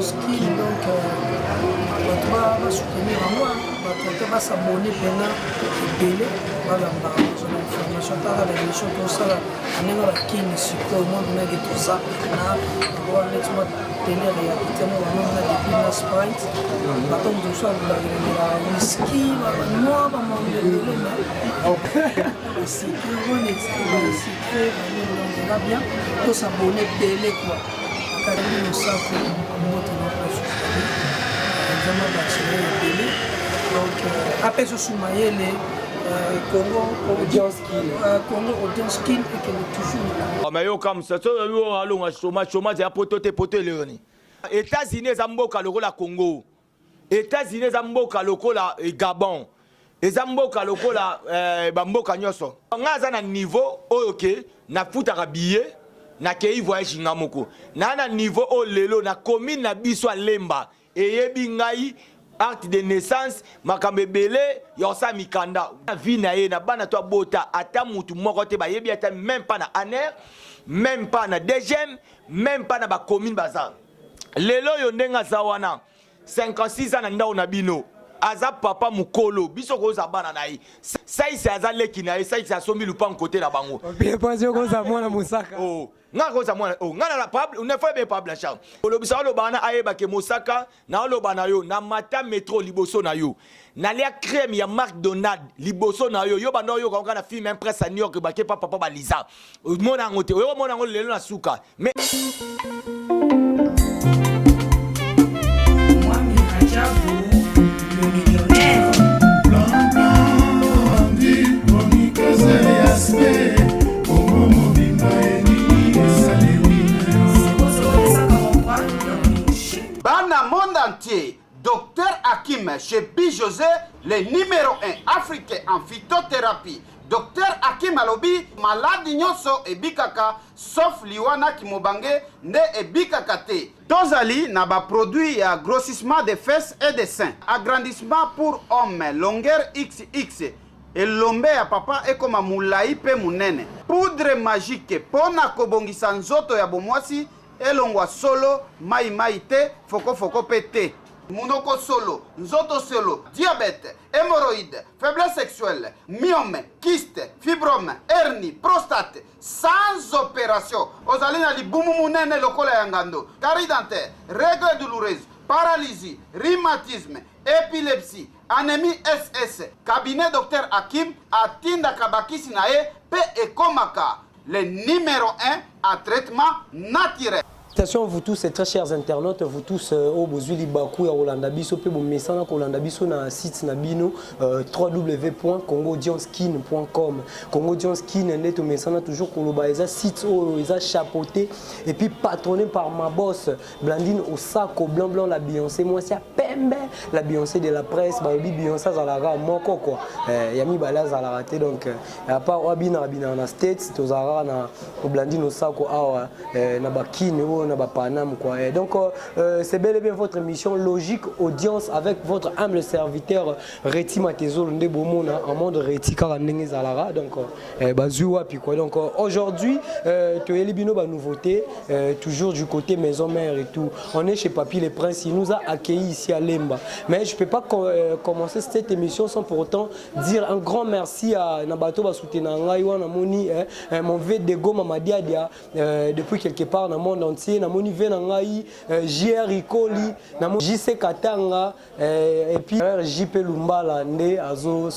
audience qui donc va soutenir moi, va s'abonner pendant délai, voilà, information par la mission tout ça, on est dans la qui ne suit pas au monde, on a des tout ça, on a nettement télé réalité, on a des films à sprint, maintenant tout ça, la ski, moi, c'est que on va bien, tout s'abonner délai quoi. Académie nous savons donc après ce soumaïe Congo audience kin et que toujours mais yo comme ça yo alonga chômage ya poto leoni États-Unis zamboka lokola Congo États-Unis zamboka lokola Gabon ezamboka lokola bamboka nyoso ngaza na niveau oyo ke na futaka billet na kei voyage ngamoko na niveau o lelo na commune na biso Lemba eyebi ngai acte de naissance makambe belé yosa mikanda na vie na ye na bana to bota ata mutu moko te ba yebi ata même pas na aner même pas na deuxième même pas na ba commune bazar lelo yo ndenga zawana 56 ans na ndao na bino aza papa mukolo biso ko za bana na ye saisi aza leki na ye saisi asombi lupango côté na bango bien pensé ko za mwana musaka oh nga ko za mwana oh nga na pable ne faut pas pable charme olobisa lo bana ayeba ke Mosaka na lo bana yo na mata métro liboso na yo na lia crème ya McDonald liboso na yo yo bana yo ka na film impresse à New York ba ke papa ba Lisa mona ngote yo mona ngolo lelo na suka mais moi mi ajabu le millionnaire Bana monde entier, Dr Hakim Chebi José, le numéro 1 africain en phytothérapie. Dr Hakim Alobi, malade nyoso e bikaka, sauf liwana kimobange ne e bikaka te. Tozali na ba produit ya grossissement des fesses et des seins, agrandissement pour hommes, longueur XX. Et lombe ya papa ekoma mulai pe munene. Poudre magique pona kobongisa nzoto ya bomwasi elongwa solo mai te foko pete. Munoko solo, nzoto solo, diabète, hémorroïde, faiblesse sexuelle, myome, kyste, fibrome, hernie, prostate, sans opération. Ozalina li bumu munene lokola yangando, carie dentaire, règles douloureuses, paralysie, rhumatisme, épilepsie, anémie SS. Cabinet Dr Hakim atinda kabakisi nae pe ekomaka. Le numéro 1 à traitement naturel. Attention vous tous, très chers internautes, vous tous au Bozuli Bakou ya Rolanda Biso pe bon message na Rolanda Biso na site na bino www.congoaudiencekin.com. Congo Audience Kin net au message toujours koloba eza site o eza chapeauté et puis patronné par ma boss Blandine Osako blanc la Beyoncé moi c'est pembe la Beyoncé de la presse ba Beyoncé za la ra moko quoi. Yami bala za la raté donc à part Wabina na States tozara na Blandine Osako awa na bakine donc c'est bel et bien votre émission Logique Audience avec votre humble serviteur Reti Matezo Londe Bomona en mode Reti Karandenge Zalara donc Bazua puis quoi donc aujourd'hui tu es libino ba nouveauté toujours du côté maison mère et tout on est chez Papy les Princes il nous a accueillis ici à Lemba mais je peux pas commencer cette émission sans pour autant dire un grand merci à Nabato Basutena Ngaiwa Moni mon VDgo Mamadi Adia depuis quelque part dans le monde entier na moni ve na ngai JR Ikoli na JC Katanga et puis JP Lumbala nde azo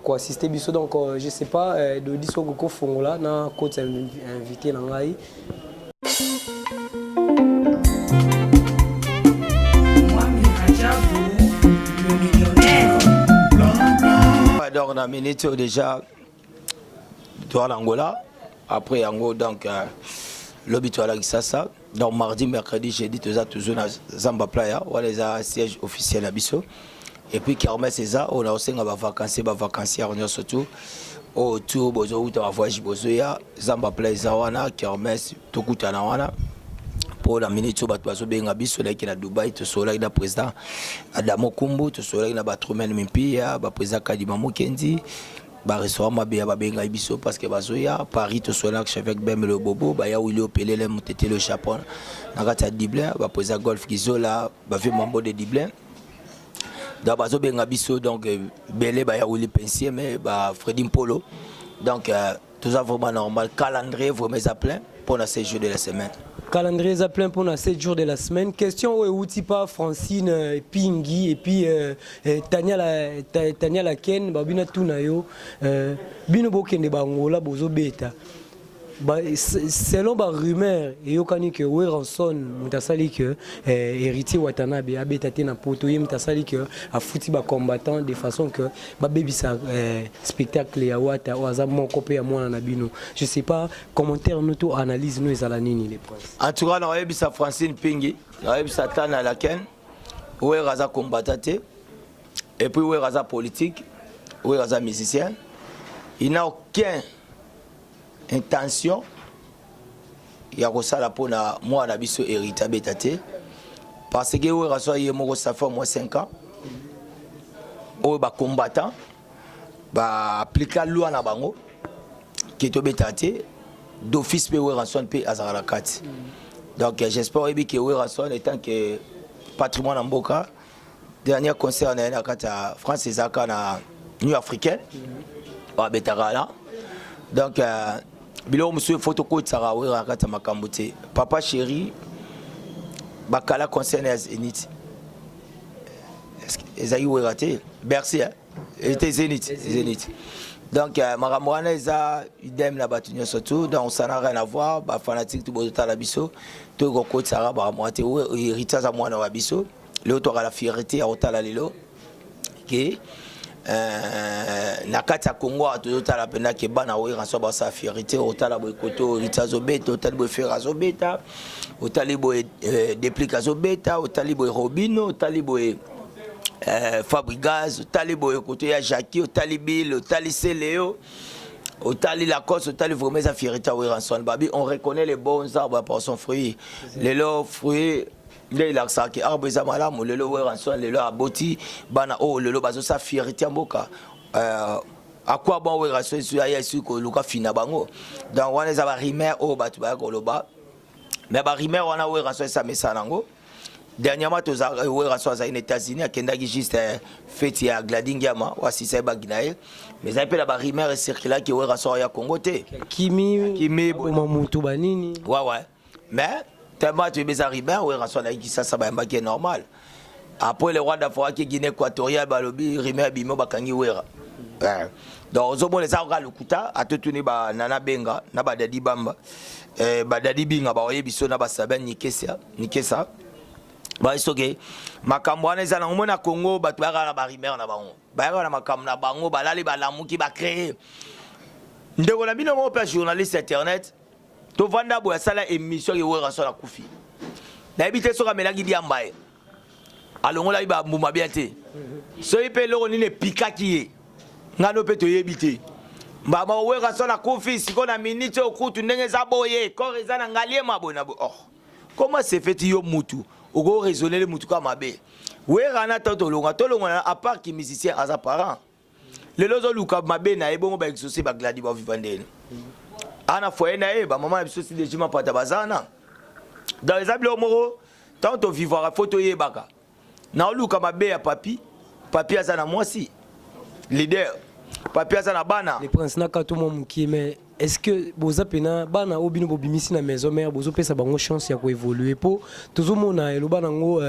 quoi assister biso donc je sais pas de diso ko fongola na coach invité na ngai moi mi ajabu le millionnaire donc na minute déjà toi l'Angola après yango donc l'obituaire qui ça donc mardi mercredi jeudi toujours na Zamba Playa voilà les siège officiel à Bisso et puis kermesse ça on a aussi ba vacancier on surtout autour bozo ou ta voyage bozo ya Zamba Playa wana kermesse tokutana wana pour la minute bato bazo benga Bisso là qui na Dubaï to sola na président Adamo Kumbu to sola na Batrumen Mipia ba président Kadima Mukendi ba restaurant mabe ba benga biso parce que bazoya Paris to sola avec Bem le Bobo ba ya Willy Opelé le mutete le Japon na kata Diblin ba poser golf kizola ba fait mambo de Diblin donc bazo benga biso donc belé ba ya Willy Pensier mais ba Freddy Mpolo donc tout ça vraiment normal calendrier vous mes appelés pour la 7 jours de la semaine. Calendrier à plein pour 7 jours de la semaine. Question où est pas Francine Pingi et puis Tania la Ken babina tunayo bino bokende bangola bozo beta. Selon ba rumeur et yokani que Weranson mutasali que héritier Watanabe abetati na poto yé mutasali que a fouti ba combattant de façon que ba bebisa spectacle ya wata oza moko pe ya mwana na bino. Je sais pas commentaire nous analyse nous ezala nini les princes. En tout cas na yebisa Francine Pingi, na yebisa Tana la Ken, Weraza combattant et puis Weraza politique, Weraza musicien. Il n'a aucun intention ya kosala pona moi na biso hérita betate parce que we raso ye moko ça fait moins 5 ans o ba combattant ba appliquer loi na bango qui to betate d'office pe we raso pe azara kati donc j'espère que we raso étant que patrimoine en mboka dernier concert na kata France ezaka na New Africaine ba betara là donc bilo monsieur photoko tsara wera kata makambote papa chéri bakala concerne Zénith est-ce que ezayi werate Bercy était Zénith donc maramwana eza idem na batunyo surtout donc ça n'a rien à voir ba fanatique tout bota la biso to goko tsara ba moite héritage à mwana wa biso le to la fierté à otala lelo que na kati ya Congo atozotala pena ke bana wera so ba sa fierté otala boy koto ritazo beta otali boy ferazo beta otali boy déplicazo beta otali boy Robino otali boy Fabrigaz otali boy koto ya Jackie otali Bill otali Céléo otali Lacoste otali vraiment sa fierté wera son babi on reconnaît les bons arbres par son fruit les lots fruits il a ça qui arbre za malamu lelo weranso lelo aboti bana o lelo bazo sa fierté mboka à quoi bon weranso su ya su ko luka fina bango donc wana za ba rimer o batu ba ko loba mais ba rimer wana weranso sa mesanango dernièrement to za weranso za aux États-Unis akenda ki juste fête ya Gladingama wa si ba ginae mais ça peut la ba rimer circuler qui weranso ya Congo te kimi mamutu banini ouais mais tellement tu es arrivé ou ça va être normal après le roi d'Afrique qui Guinée équatoriale balobi rimer bimo bakangi wera donc zo les a le kuta atotuni ba nana benga na ba dadi bamba ba dadi binga ba oyebiso na ba saben nikesa ba isoke makambo wana za na mona Congo ba twara ba rimer na bango ba na makambo na bango balali ba lamuki ba créer ndeko na bino mo pe journaliste internet to vanda boya sala émission ye wera so la kufi na ebité so kamela gidi ambaye alongola iba mbuma biate so ipe loko ni ne pikaki ye ngano pe to yebité mbama wera so la kufi siko na minute okutu ndenge za boye ko reza na ngalie mabona bo oh comment c'est fait yo mutu ogo raisonner le mutu kama be wera na tanto longa to longa à part qui musicien as parents le lozo luka mabe na ebongo ba exaucer ba gladi ba vivandene ana foyena ba maman na biso si de jima pata bazana dans les habits omoro tant to vivre photo yebaka na oluka mabe ya papi azana mwasi leader papi azana bana les princes na kato mo muki mais est-ce que boza pena bana obino bobimisi na maison mère bozo pesa bango chance ya ko évoluer po tozomona eloba nango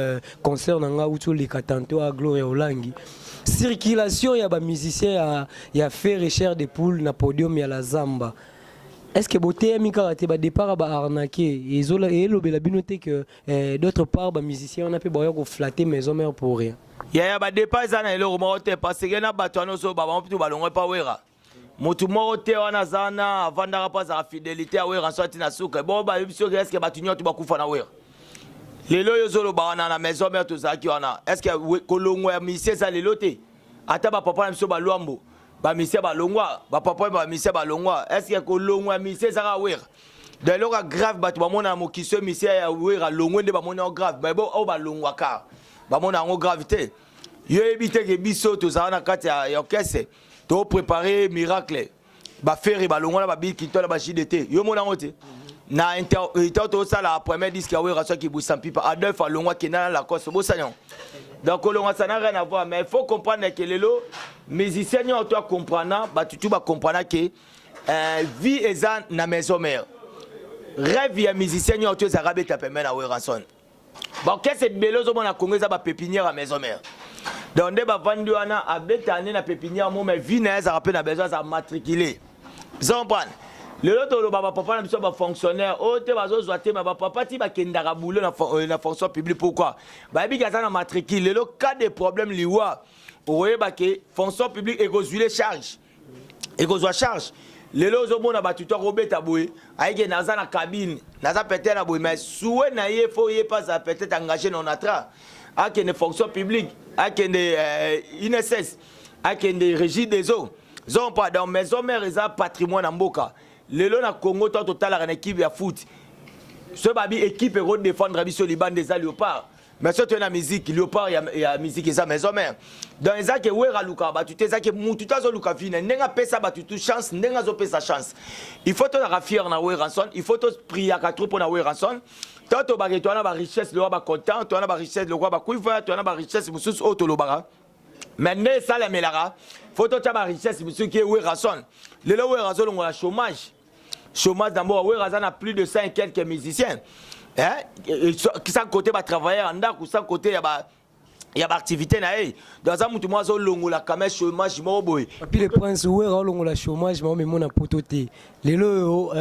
concert nanga uto le katanto a Gloria Olangi circulation ya ba musicien ya faire recherche de poule na podium ya la Zamba. Est-ce que beauté mikarate ba départ ba arnaquer ezola elobela binote que d'autre part ba musicien on a pu boya ko flatter maison mère pour rien. Ya ba départ za na eloko mote parce que na bato anoso ba mputu balongwe pa wera. Mutu mote wana zana avanda pa za fidélité a wera sorti na suka bon ba biso est-ce que batunyo tu ba kufa na wera. Lelo yozolo ba wana na maison mère to zaki wana est-ce que kolongwe ya musicien za lelote ata ba papa na biso ba luambo ba misé ba longwa ba papa ba misé ba longwa est-ce que ko longwa misé ça wera de loka grave ba to ba mona mo kiso misé ya wera longwe de ba mona grave ba bo o ba longwa ka ba mona ngo gravité yo ebité ke biso to za na kati ya orchestre to préparer miracle ba faire ba longola ba bil kitola ba JDT yo mona ngote na to ça la première disque ya Wera so ki busan pipa Adolphe alongwa kena la cause bo sanyon donc olongwa ça n'a rien à voir mais il faut comprendre que lelo musicien on doit comprendre ba tu ba comprendre que vie eza na maison mère rêve ya musicien on doit arabe ta permet na Wera son bon qu'est-ce que belozo mona Congo za ba pépinière à maison mère donc nde ba vandi wana abetane na pépinière mo mais vie na za rappel na besoin za matriculer vous comprenez le lot de papa na biso ba fonctionnaire o te bazo zoate ma papa ti ba kendaka boulot na fonction publique pourquoi ba bi kaza na matricule le lot cas de problème liwa oye ba ke fonction publique égozuler charge égozoa charge le lot zo mona ba tuto robeta boye aike naza na cabine naza peut-être na boye mais soué na ye faut ye pas à peut-être engagé non atra ake ne fonction publique ake ne INSS ake ne régie des eaux zon pas dans maison mère eza patrimoine en mboka lelo na Congo total na équipe ya foot ce babi équipe ro défendre biso liban des léopard mais surtout na musique léopard ya musique eza maison mère dans eza ke Wera luka ba tu teza ke mutu tazo luka fina ndenga pesa ba tu chance ndenga zo pesa chance il faut to na fier na Wera son il faut to prier ka trop na Wera son toto ba to na ba richesse le ba content to na ba richesse le ba kuiva to na ba richesse mususu auto lo bara maintenant ça la melara faut to ba richesse mususu ki Wera son le lo Wera son on chômage d'abord Wera a plus de 5 quelques musiciens hein qui sont côté ba travailler en dak ou sans côté il y a activité na dans un mutu moi zo longo la quand même chômage mo boy puis le prince Wera longo la chômage mais mon apototé lelo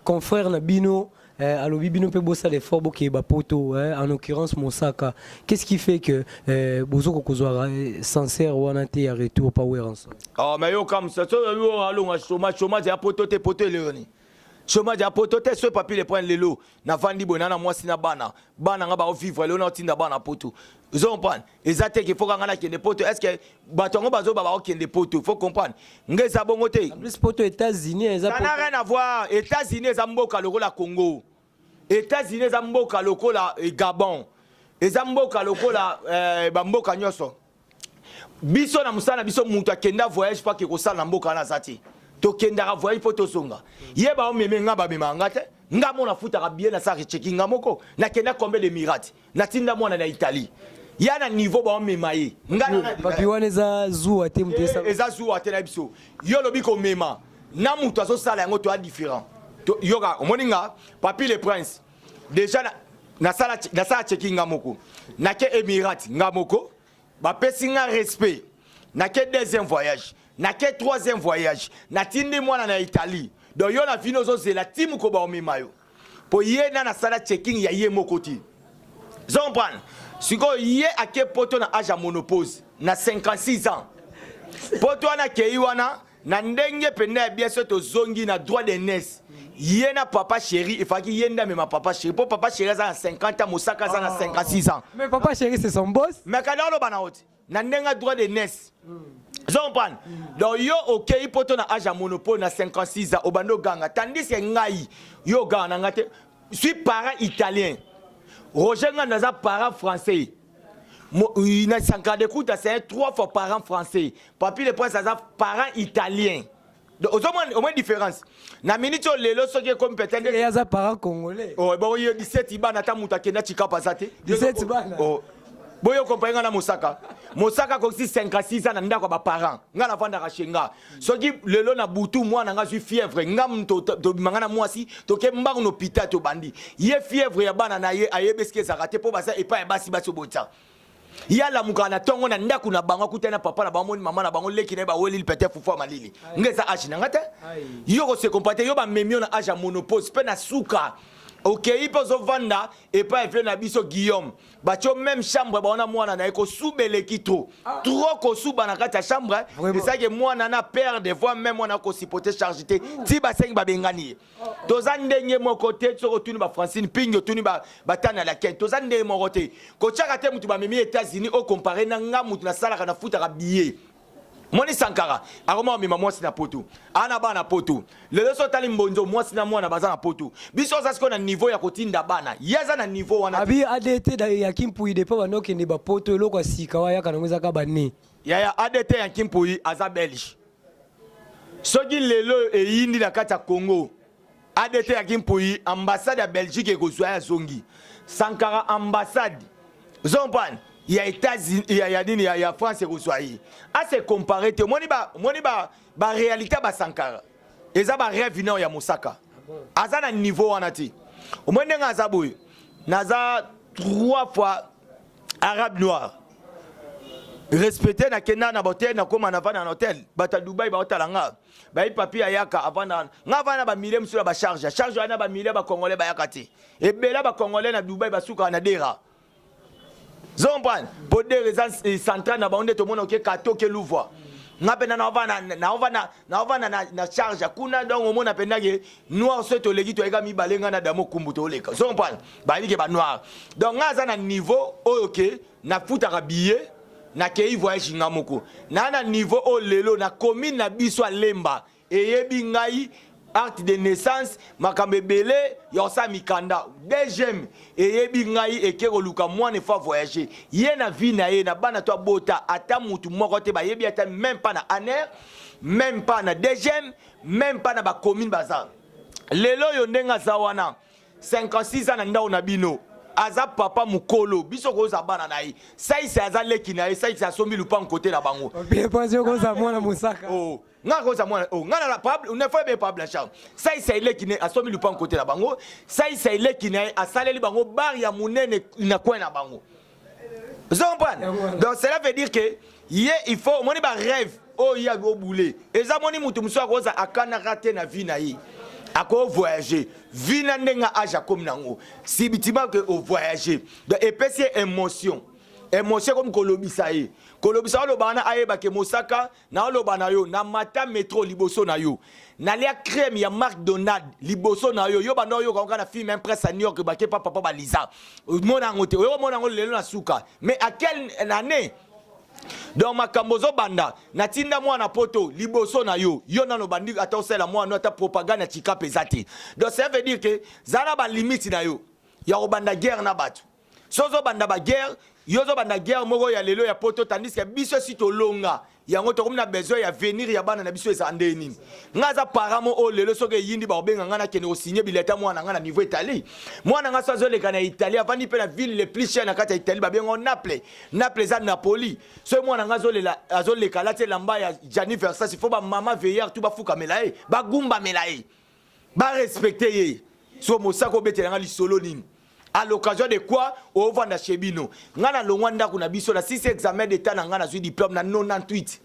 confrère na bino alobi bino pe bossa les fort boké ba poto en l'occurrence Mosaka qu'est-ce qui fait que bozoko kozwa sincère wana te ya retour pa Wera ensemble oh mais yo comme ça yo alonga chômage ya poto leoni chômage ya poto te ce papier les prendre lelo na vandi bonana moi sina bana nga ba vivre le na tinda bana poto vous comprenez exactement qu'il faut ngana kende poto est-ce que batongo bazo ba kende poto faut comprendre ngeza bongo te en plus poto États-Unis ça n'a rien à voir États-Unis za mboka lokola Congo États-Unis za mboka lokola Gabon eza mboka lokola ba mboka nyoso biso na musana biso mutu akenda voyage pas ke kosala mboka na zati to kenda voyage poto songa yeba o meme nga ba mema ngate nga mona futa ka bien na sa checking ngamoko na kenda combien de mirati na tinda mwana na Italie ya na niveau ba o mema ye nga na papi wana za zuwa te mutesa eza zuwa te na biso yo lobi ko mema na mutu aso sala yango to a différent to yoga omoninga papi le prince déjà na sala checking ngamoko na ke emirati ngamoko ba pesinga respect na ke deuxième voyage na ke troisième voyage na tindi mwana na Italie donc yo na vino zo la team ko ba omema yo po ye na sala checking ya ye mokoti zomprendre siko ye ake poto na âge monopause na 56 ans poto na ke iwana na ndenge penda bien soto zongi na droit de naissance ye na papa chéri il faut qu'il yenda mais ma papa chéri pour papa chéri ça 50 ans Mosaka ça 56 ans mais papa chéri c'est son boss mais quand on bana hoti na ndenga droit de naissance zompan donc yo okay poto na âge monopole na 56 ans obando ganga tandis que ngai yo ganga ngate suis parent italien Roger Nganaza parent français il na sankade écoute c'est 3 fois parent français papi le prince ça parent italien donc au moins différence na minute lelo soki comme peut-être il y a parent congolais oh bon yo 17 ibana ta mutakenda chika pasate 17 ibana oh boyo komprenga na Mosaka ko 56 ans na ndako ba parents nga na vanda ka shenga soki lelo na butu mwana nga zui fièvre ngam to mangana mwasi to ke mbangu no pita to bandi ye fièvre ya bana na ye ayebeske za raté po basa epa basi baso bota ya la mukana tongo na ndako na bango kutena papa na bango mama na bango leki na ba weli peut-être fufa malili ngeza ashi na ngata yo ko se comporter yo ba memio na age monopause pe na suka ok il peut se vendre et pas faire na biso Guillaume bacho même chambre ba ona mwana na eko soubele ki trop ko souba na kata chambre c'est ça que mwana na père des fois même mwana ko sipoter chargité ti ba 5 ba bengani to zandenge mo côté to tuni ba Francine pingo tuni ba batana la quête to zandenge mo côté ko chaka te mutu ba memi États-Unis au comparé na nga mutu na sala kana futa ka billet Moni Sankara akoma mema mwasi na poto ana bana poto lelo so tali mbonzo mwasi na mwana baza na poto biso za siko na niveau ya kotinda bana yaza na niveau wana abi ADT da ya Kimpui de pa banoke ne ba poto eloko sika wa ya kana ngeza ka bani ya ADT ya Kimpui aza belge soki lelo eyindi na kati ya Congo ADT ya Kimpui ambassade ya Belgique ekozwa ya zongi Sankara ambassade zompan ya États-Unis ya dini ya France ekozwa yi ase comparer te moni ba réalité ba Sankara eza ba rêve na ya Mosaka aza na niveau wana ti omwende nga za boy naza 3 fois arabe noir respecté na kenda na hotel na koma na vana na hotel bata Dubai ba hotela nga ba yi papier ayaka avana nga vana ba milliers musula ba charge na ba milliers ba congolais ba yakati e bela ba congolais na Dubai ba suka na dera zompan pour des raisons centrales na baonde to mona ke kato ke louvoa nga pena na ovana na charge kuna donc au mona pena ke noir so to legi to ega mi balenga na damo kumbuto oleka zompan ba li ke ba noir donc nga za na niveau oyoke na futa billet na kei voyage ngamoko na niveau o lelo na commune na biso Lemba eyebi ngai acte de naissance makambe belé yosa mikanda deuxième eyebi ngai ekeko luka mwana fa voyager ye na vie na ye na bana to bota ata mutu moko te ba yebi ata même pas na aner même pas na deuxième même pas na ba commune bazar lelo yo ndenga zawana 56 ans na ndao na bino aza papa mukolo biso ko za bana na ye sai se aza leki na ye sai se asombi lupa côté na bango bien pensé ko za mwana Mosaka oh nga ko za mwana oh nga na pable ne faut pas pable charge sai se leki ne asombi lupa côté na bango sai se leki na ye asaleli bango bar ya munene na kwa na bango zompan donc cela veut dire que il faut moni ba rêve oh ya go boulé eza moni mutu muso ko za akana raté na vie na ye ako voyager vina ndenga aja comme nango si bitima que au voyager donc epesi émotion comme kolobisa ye kolobisa lo bana ayeba ke Mosaka na lo bana yo na mata métro liboso na yo na lia crème ya McDonald liboso na yo bana yo ka na film impress à New York ba ke papa baliza mona ngote yo mona ngolo lelo na suka mais à quelle année donc makambozo banda na tinda mwana poto liboso na yo na no bandi ata osela mwana ata propagande ya chika pesati donc ça veut dire que zana ba limite na yo ya obanda guerre na batu sozo banda ba guerre yozo banda guerre moko ya lelo ya poto tandis que biso si to longa yango to komna besoin ya venir ya bana na biso ezande nini ngaza paramo o lelo soke yindi ba obenga ngana kene o signer bileta mwana ngana niveau Italie mwana nga sozo le kana Italie avandi pe na ville les plus chères na kata Italie ba bengo Naples za Napoli so mwana ngazo le azo le kala te lamba ya Gianni Versace faut ba mama veilleur tout ba fuka melae ba gumba melae ba respecter ye so Mosaka betela nga lisolo nini à l'occasion de quoi au vanda chebino ngana longwanda kuna biso na 6 examen d'état na ngana zui diplôme na 98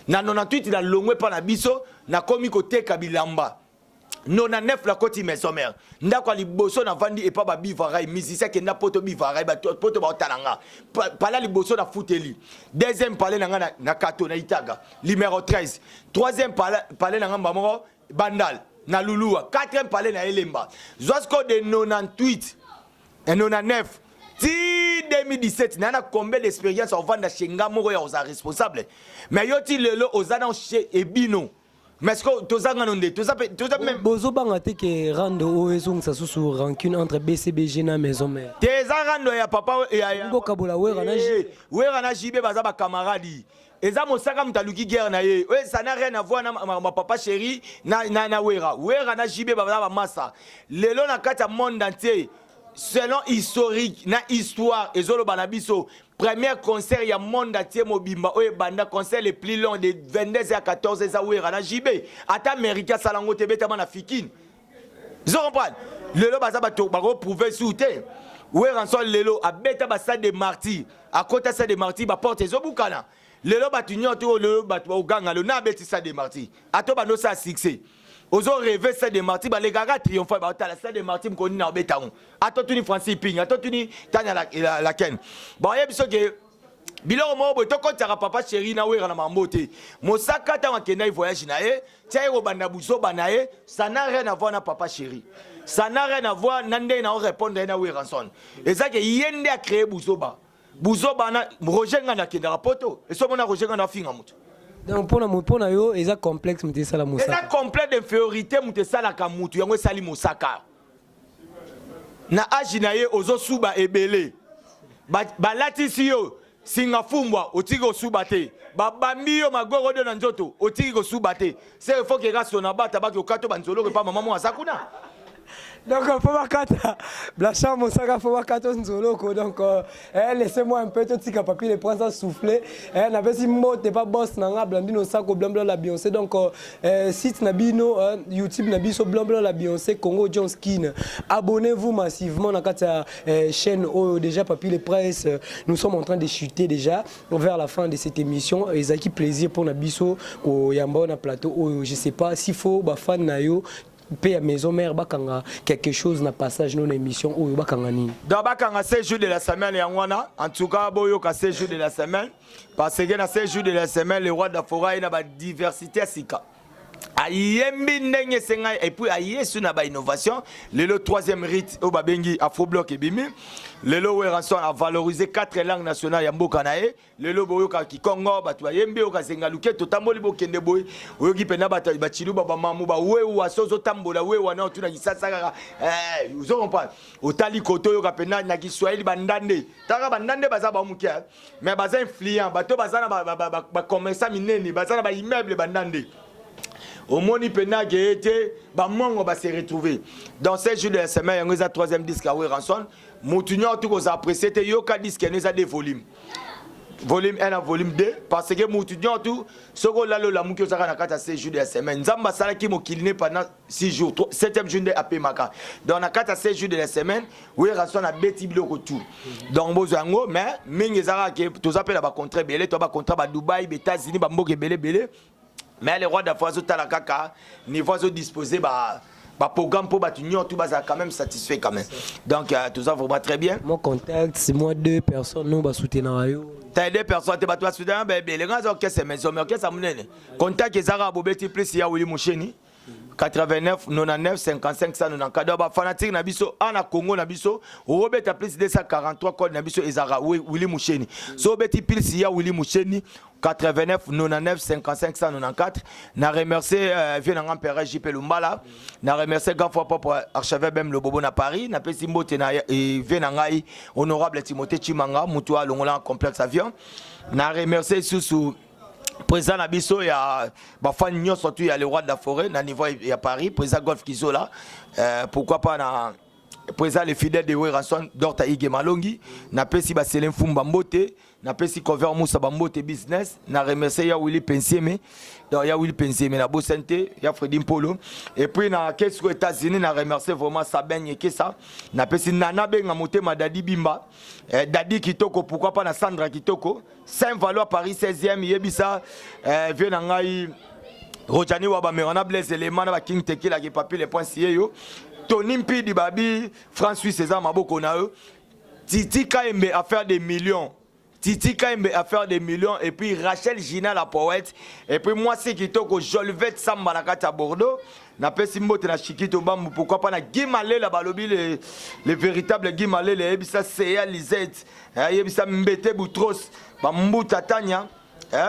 na longwe pa na biso na komi kote kabilamba 99 la koti maison mère ndako liboso na vandi et pas ba bivarai musicien ke na poto bivarai ba poto ba otalanga pala liboso na futeli deuxième palais na ngana na kato na itaga numéro 13 troisième palais na ngamba moko bandal na lulua quatrième palais na Elemba jusqu'au de 98 et 99 ti 2017 nana combien d'expérience au vanda chenga moko ya oza responsable mais yoti lelo ozana chez ebino mais ce que tozanga nonde toza même bozo banga te ke rando o ezong sa susu rancune entre BCBG na maison mère teza rando ya papa ya ngo kabola wera na jibe baza ba camarade eza mosaka mutaluki guerre na ye ouais ça n'a rien à voir na ma papa chéri na wera na jibe baza ba massa lelo na kata monde entier selon historique na histoire ezolo banabiso premier concert ya monde entier mobimba oye banda concert le plus long de 22 à 14 za wera na JB ata America salango te betama na fikine zo comprendre lelo baza bato bako prouver souté wera so lelo abeta ba stade de martyrs à côté stade de martyrs ba porte zo bukana lelo batunyo to lelo bato oganga le na beti stade de martyrs ato bano sa succès ozo rêver ça de Marty ba les gars triomphant ba ta la ça de Marty mkoni na betango atotuni Francis Ping atotuni tanya la ken ba yebiso ke biloko mo bo to kontaka papa chéri na wera na mambote Mosaka ta wakenda voyage na ye tia ko banda buso banaye ça n'a rien à voir na papa chéri ça n'a rien à voir nande na répondre na wera son ezake yende a créer buso ba na Roger ngana kenda rapoto et so mona Roger ngana finga mutu Donc pour na yo eza complexe muté sala mosaka. Eza complexe d'infériorité muté sala ka mutu yango sali mosaka. Na agi na ye ozo suba ebele. Ba latisi yo singa fumbwa otiki osuba te. Ba bambi yo magoro de na nzoto otiki osuba te. C'est il faut que raso na bata ba ki okato banzolo ke pa mama mo asakuna. Donc, il faut pas Blachard, mon sac, il faut pas donc, laissez-moi un peu, tout ce papier, les points à souffler. On avait si mot, t'es pas boss, n'a blandino sac au blanc la Beyoncé. Donc, site Nabino, YouTube Nabiso blanc la Beyoncé, Congo John Skin. Abonnez-vous massivement dans la chaîne déjà papier les presse. Nous sommes en train de chuter déjà vers la fin de cette émission. Et ça qui plaisir pour Nabiso, au Yamba, au plateau, je sais pas s'il faut, fan Nayo. Paye à maison mère bakanga quelque chose na passage non émission ou bakanga ni dans bakanga 16 jours de la semaine yangwana en tout cas boyo ka 16 jours de la semaine parce que na 16 jours de la semaine le roi de la forêt na ba diversité sika ayembi ndenge senga et puis ayesu na ba innovation le troisième rite au babengi afroblock et bimi le lo ranson a valorisé 4 langues nationales ya mboka na e le lo boyo ka kikongo batu ayembi o ka senga luke totamboli bokende boy oyo kipena bata bachilu baba mamu ba wewu asozo tambola wewu na tuna kisasa kaka vous comprenez otali koto yo ka pena na Kiswahili bandande taka bandande baza ba mukia mais baza influent bato baza na ba commerçant minene baza na ba immeuble bandande. Au moni pena qui était, mongo va se retrouver. Dans ces jours de la semaine, il y a un troisième disque à Ranson. Moutinho tout vous apprécié, il y a un disque qui a des volumes. Volume 1 à volume 2 parce que Moutinho tout ce que là la mouki osaka na kata 16 jours de la semaine. Nzamba sala ki mo kilné pendant 6 jours, 7e journée à Pemaka. Dans na kata 16 jours de la semaine, oui Ranson a beti biloko tout. Donc bozango mais mingi zara ke to appelle ba contrat belé, to ba contrat ba Dubaï, ba États-Unis, ba mboke belé. Mais les rois d'affaires sont à la caca, niveau disposé programme pour battre tout bas quand même satisfait quand même. Donc tout ça vraiment très bien. Mon contact c'est moi 2 personnes nous va soutenir yo. T'as 2 personnes tu vas toi soutenir bébé les gars OK c'est mais OK ça monene. Contact les arabes bobeti plus ya Willy Moucheni 89 99 55 194 ba fanatique na biso ana Congo na biso robeta plus 243 code na biso ezara Willy Moucheni. So beti plus ya Willy Moucheni 89 99 55 194 na remercier vieux père JP Lumbala na remercier grand fois pour archevêque même le bobo na Paris na pesi mbote na vieux ngai honorable Timothée Chimanga mutu a longola complexe avion na remercier sous président Nabiso ya bafan nyonso tu ya le roi de la forêt na niveau ya Paris président Golf Kizola pourquoi pas na président les fidèles de Ranson Dorta Ige Malongi na pesi ba Selem Fumba Mbote na pesi cover Moussa Bambote business na remercier ya Willy Pensieme donc ya Willy Pensieme na Bosente ya Freddy Mpolo et puis na qu'est-ce aux États-Unis na remercier vraiment Sabin Yekesa na pesi Nana Benga Motema Dadi Bimba Dadi Kitoko pourquoi pas na Sandra Kitoko Saint-Valois Paris 16e yebisa vieux nangai Rojani Wabamerana Blaise Eleman na King Tekila qui papier les points sié yo Tony Mpidi Babi François César Maboko na eux Titi Kaembe à faire des millions. Titi Kaembe à faire des millions et puis Rachel Gina la poète et puis moi c'est qui toko Jolvet Samba na kata Bordeaux na pesi mbote na Chikito Bambu pourquoi pas na Guimalé la balobi les véritables Guimalé les ebisa Seya Lisette ebisa Mbete Boutros ba Mbuta Tanya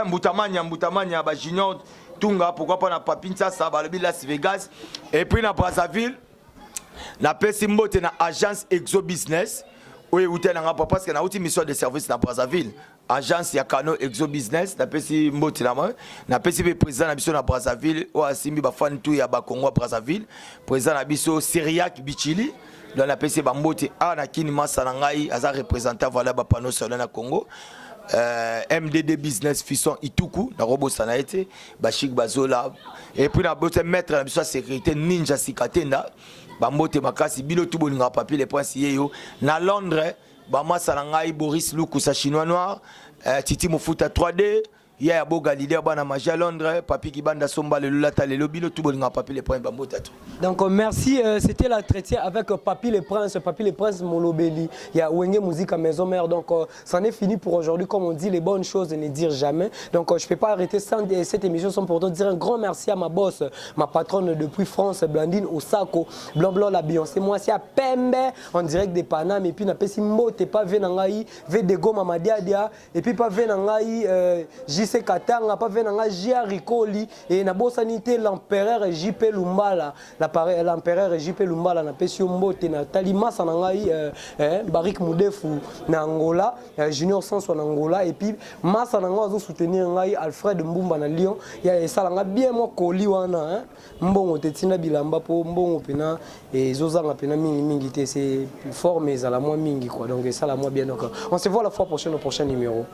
Mbutamanya ba Junior Tunga pourquoi pas na Papinsa ça balobi Las Vegas et puis na Brazzaville na pesi mbote na agence Exo Business. Oui, parce que na outil mission de service na Brazzaville. Agence ya Kano Exo Business, na pesi mboti na moi, na pesi président na biso na Brazzaville, o asimbi ba fan tout ya ba Congo Brazzaville, président na biso Syriac Bichili, dans la pesi ba mboti a na kini masa na ngai aza représentant voilà ba panneau solaire na Congo. MDD Business Fisson Ituku na robo sana été Bashik Bazola et puis na bote maître na biso sécurité Ninja Sikatenda bambote makasi bino tout bolinga papier les points sié yo na Londres ba masa na ngai Boris Lukusa chinois noir Titi Mofuta 3D ya boga leader bana magia Londres papi ki banda somba le lata le lobino tout bolinga papier les points bambote. Donc merci c'était l'entretien avec Papi le Prince Molobeli il y a Wenge Musique à Maison Mère donc c'en est fini pour aujourd'hui comme on dit les bonnes choses ne dire jamais donc je peux pas arrêter cette émission sans pourtant dire un grand merci à ma boss ma patronne depuis France Blandine Osako Blanc la Beyoncé moi c'est à Pembe en direct des Paname et puis na pesi mbote pas venangai ve de goma madiadia et puis pas venangai Lise Katanga pa venanga Jia Rikoli et na bosanité l'empereur JP Lumbala l'empereur JP Lumbala na pesio mbote na talimasa na ngai Barik Mudefu na Angola Junior Sanso na Angola et puis masa na ngo soutenir ngai Alfred Mbumba na Lyon ya esalanga bien mo koli wana mbongo tetina bilamba po mbongo pena et zozanga pena mingi te c'est forme ezala moi mingi quoi donc ça la moi bien donc on se voit la fois prochaine au prochain numéro.